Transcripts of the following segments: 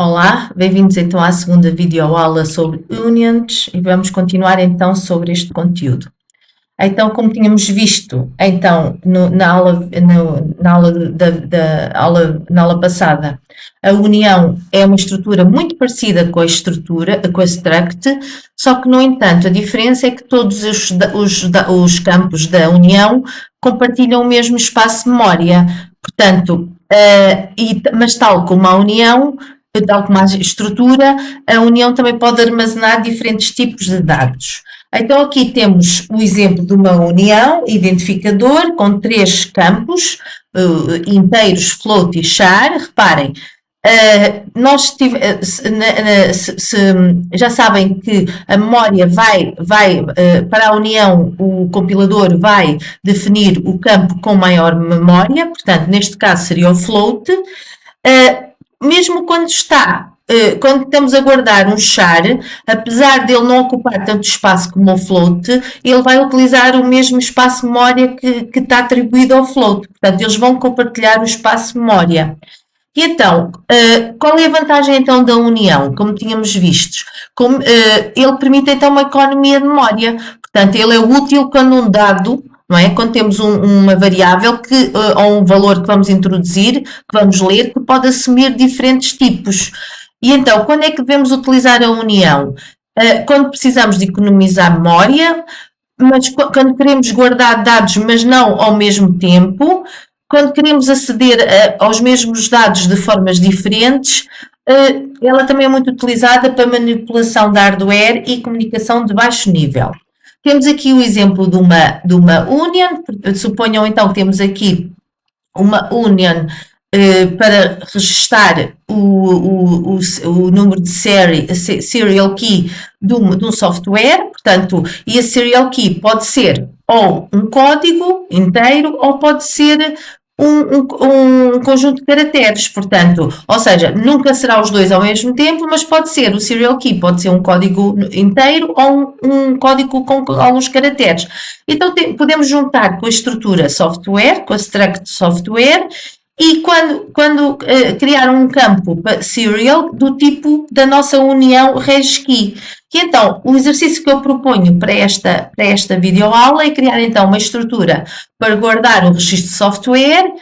Olá, bem-vindos então à segunda videoaula sobre unions e vamos continuar então sobre este conteúdo. Então, como tínhamos visto então na aula passada, a união é uma estrutura muito parecida com a struct, só que, no entanto, a diferença é que todos os campos da união compartilham o mesmo espaço de memória. Portanto, mas tal como a união, tal como a estrutura, a união também pode armazenar diferentes tipos de dados. Então, aqui temos o exemplo de uma união, identificador, com três campos, inteiros, float e char. Reparem, já sabem que a memória para a união, o compilador vai definir o campo com maior memória, portanto, neste caso seria o float. Mesmo quando estamos a guardar um char, apesar de ele não ocupar tanto espaço como o float, ele vai utilizar o mesmo espaço de memória que está atribuído ao float. Portanto, eles vão compartilhar o espaço de memória. E então, qual é a vantagem então da união? Como tínhamos visto, ele permite então uma economia de memória. Portanto, ele é útil quando um dado, não é? Quando temos uma variável ou um valor que vamos introduzir, que vamos ler, que pode assumir diferentes tipos. E então, quando é que devemos utilizar a união? Quando precisamos de economizar memória, mas quando queremos guardar dados, mas não ao mesmo tempo, quando queremos aceder aos mesmos dados de formas diferentes, ela também é muito utilizada para manipulação de hardware e comunicação de baixo nível. Temos aqui o exemplo de uma union. Suponham então que temos aqui uma union para registar o número de serial key de um software. Portanto, e a serial key pode ser ou um código inteiro ou pode ser um conjunto de caracteres, portanto, ou seja, nunca será os dois ao mesmo tempo, mas pode ser o serial key, pode ser um código inteiro ou um código com alguns caracteres. Então, podemos juntar com a estrutura software, com a struct software, e quando criar um campo serial do tipo da nossa união regkey. E então, o exercício que eu proponho para esta videoaula é criar então uma estrutura para guardar um registro de software,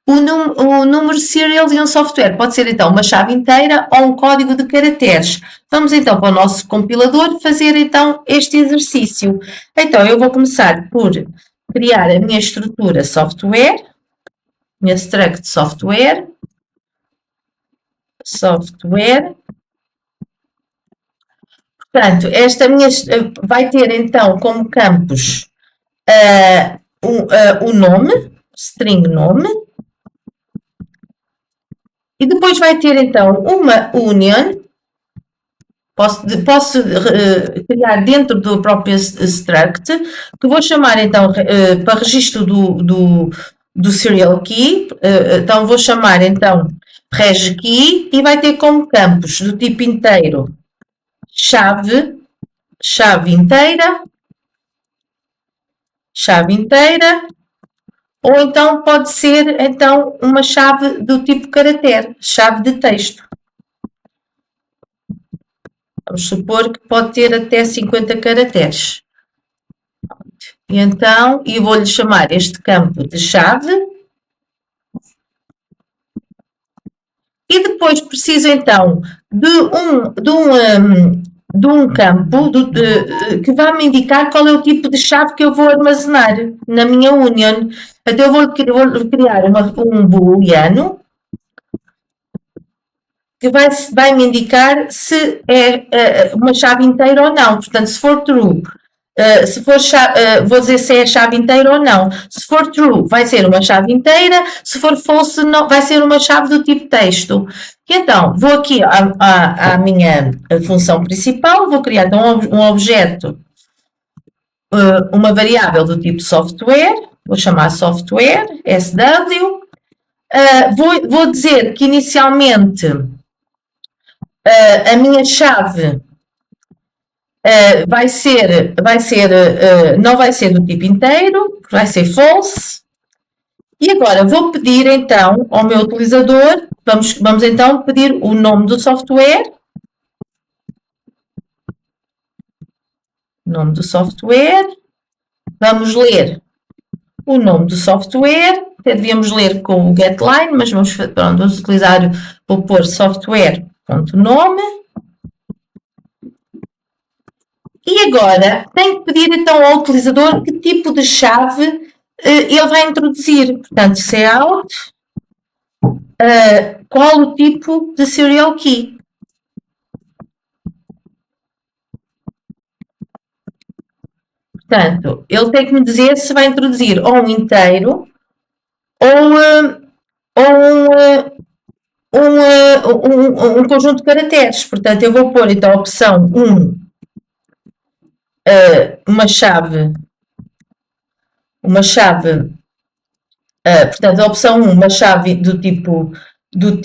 o número serial de um software. Pode ser então uma chave inteira ou um código de caracteres. Vamos então para o nosso compilador fazer então este exercício. Então, eu vou começar por criar a minha estrutura software, minha struct software. Portanto, esta minha vai ter então como campos o nome, string nome, e depois vai ter então uma union. Posso criar dentro do próprio struct, que vou chamar então para registro do serial key, então vou chamar então regkey e vai ter como campos do tipo inteiro chave inteira, ou então pode ser então uma chave do tipo caractere, chave de texto. Vamos supor que pode ter até 50 caracteres. E então, eu vou-lhe chamar este campo de chave. E depois preciso então de um campo que vai me indicar qual é o tipo de chave que eu vou armazenar na minha union. Então eu vou criar um booleano que vai me indicar se é uma chave inteira ou não. Portanto, se for true, vou dizer se é a chave inteira ou não. Se for true, vai ser uma chave inteira. Se for false, não, vai ser uma chave do tipo texto. E então, vou aqui à minha função principal, vou criar então um objeto, uma variável do tipo software, vou chamar software, SW. Vou dizer que inicialmente a minha chave não vai ser do tipo inteiro, vai ser false. E agora vou pedir então ao meu utilizador vamos então pedir o nome do software. Nome do software. Vamos ler o nome do software. Até devíamos ler com o getLine, mas vamos utilizar, vou pôr software.nome. E agora tenho que pedir então ao utilizador que tipo de chave ele vai introduzir. Portanto, cout, qual o tipo de serial key. Portanto, ele tem que me dizer se vai introduzir ou um inteiro ou um conjunto de caracteres. Portanto, eu vou pôr então a opção 1, uma chave, portanto, a opção 1, uma chave do tipo de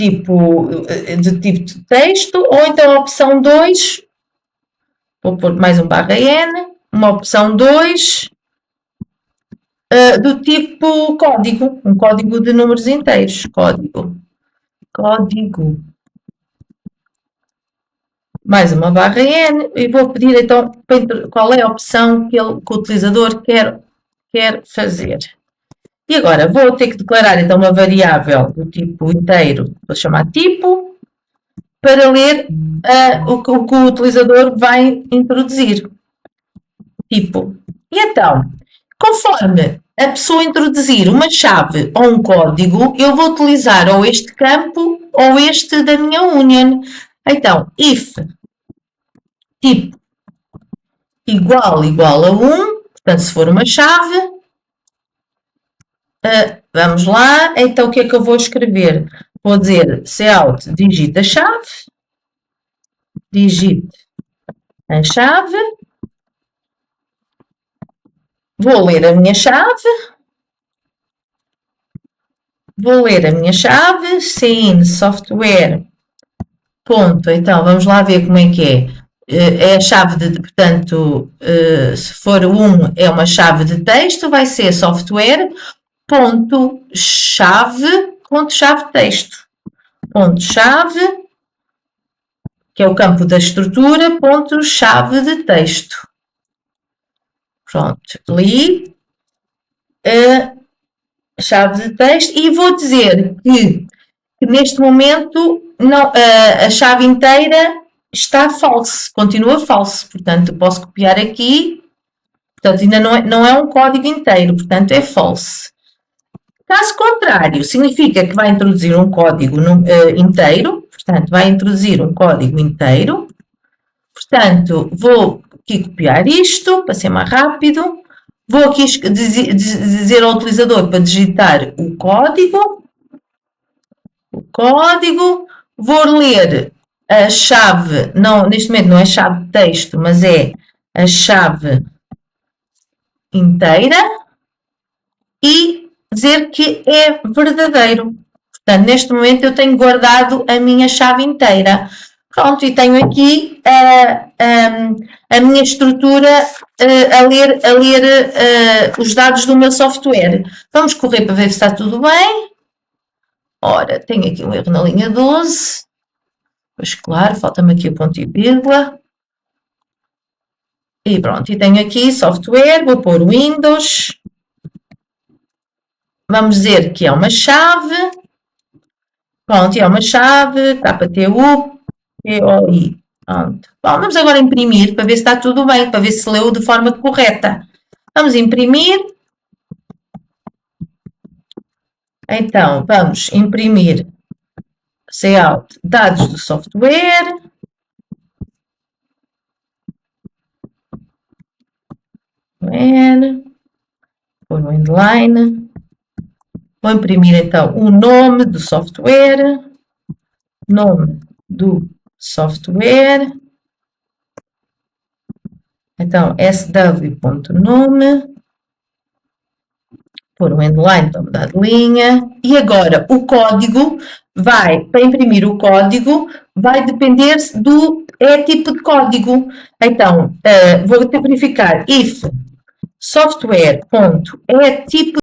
texto, ou então a opção 2, vou pôr mais um /n, uma opção 2 do tipo código, um código de números inteiros, código, mais uma /n, e vou pedir então qual é a opção que o utilizador quer fazer. E agora vou ter que declarar então uma variável do tipo inteiro, vou chamar tipo, para ler o que o utilizador vai introduzir. Tipo. E então, conforme a pessoa introduzir uma chave ou um código, eu vou utilizar ou este campo ou este da minha union. Então, if tipo igual a 1, portanto, se for uma chave, vamos lá, então o que é que eu vou escrever? Vou dizer cout digita a chave, vou ler a minha chave, sin software. Ponto. Então, vamos lá ver como é que é. É a chave portanto, se for 1 é uma chave de texto, vai ser software, ponto chave texto, ponto chave, que é o campo da estrutura, ponto chave de texto. Pronto, li chave de texto e vou dizer que neste momento não, a chave inteira está false, continua false, portanto posso copiar aqui, portanto ainda não é um código inteiro, portanto é false. Caso contrário, significa que vai introduzir um código inteiro, portanto vai introduzir um código inteiro, portanto vou aqui copiar isto para ser mais rápido, vou aqui dizer ao utilizador para digitar o código, vou ler a chave, neste momento não é chave de texto, mas é a chave inteira e dizer que é verdadeiro. Portanto, neste momento eu tenho guardado a minha chave inteira. Pronto, e tenho aqui a minha estrutura a ler os dados do meu software. Vamos correr para ver se está tudo bem. Ora, tenho aqui um erro na linha 12. Pois claro, falta-me aqui o ponto e vírgula. E pronto, e tenho aqui software, vou pôr Windows. Vamos dizer que é uma chave. Pronto, é uma chave, KTU-POI. Pronto. Bom, vamos agora imprimir para ver se está tudo bem, para ver se leu de forma correta. Vamos imprimir. Então, vamos imprimir cout dados do software. Pôr no inline. Vou imprimir então o nome do software. Então, sw.nome. Pôr o endline para mudar de linha. E agora, o código para imprimir o código, vai depender do tipo de código. Então, vou verificar if software.tipo